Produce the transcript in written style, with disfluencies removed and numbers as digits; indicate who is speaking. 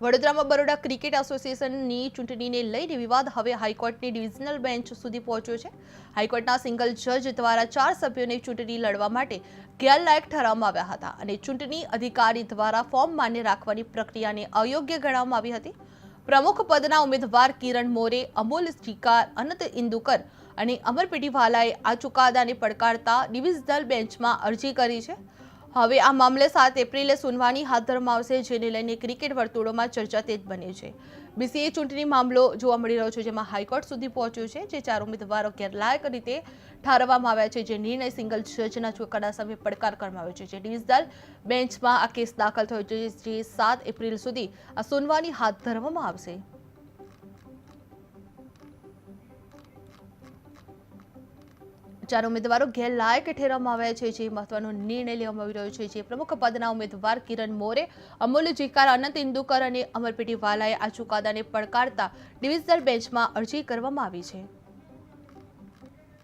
Speaker 1: વડોદરામાં બરોડા ક્રિકેટ એસોસિએશનની ચૂંટણીને લઈને વિવાદ હવે હાઈકોર્ટની ડિવિઝનલ બેન્ચ સુધી પહોંચ્યો છે। હાઈકોર્ટના સિંગલ જજ દ્વારા 4 સભ્યોને ચૂંટણી લડવા માટે ગેરલાયક ઠરાવવામાં આવ્યા હતા અને ચૂંટણી અધિકારી દ્વારા ફોર્મ માન્ય રાખવાની પ્રક્રિયાને અયોગ્ય ગણવામાં આવી હતી। પ્રમુખ પદના ઉમેદવાર કિરણ મોરે, અમોલ ચિકાર, અનંત ઇન્દુકર અને અમર પીટીવાલાએ આ ચુકાદાને પડકારતા ડિવિઝનલ બેન્ચમાં અરજી કરી છે। હવે આ મામલે 7 એપ્રિલે સુનવાણી હાથ ધરવામાં આવશે, જેને લઈને ક્રિકેટ વર્તુળોમાં ચર્ચા તેજ બની છે। બીસીએ ચૂંટણી મામલો જોવા મળી રહ્યો છે, જેમાં હાઈકોર્ટ સુધી પહોંચ્યું છે, જે 4 ઉમેદવારો ગેરલાયક રીતે ઠારવવામાં આવ્યા છે, જે નિર્ણય સિંગલ જજના ચુકાદા સામે પડકાર કરવામાં આવ્યો છે, જે ડિવિઝનલ બેન્ચમાં આ કેસ દાખલ થયો છે, જે 7 એપ્રિલ સુધી આ સુનવાણી હાથ ધરવામાં આવશે। ચાર ઉમેદવારો ગેરલાયક ઠેરવવામાં આવ્યા છે, જે મહત્વનો નિર્ણય લેવામાં આવી રહ્યો છે, જે પ્રમુખ પદના ઉમેદવાર કિરણ મોરે, અમૂલ ચિકાર, અનંત ઇન્દુકર અને અમર પીટીવાલાએ આ ચુકાદાને પડકારતા ડિવિઝનલ બેન્ચમાં અરજી કરવામાં આવી છે।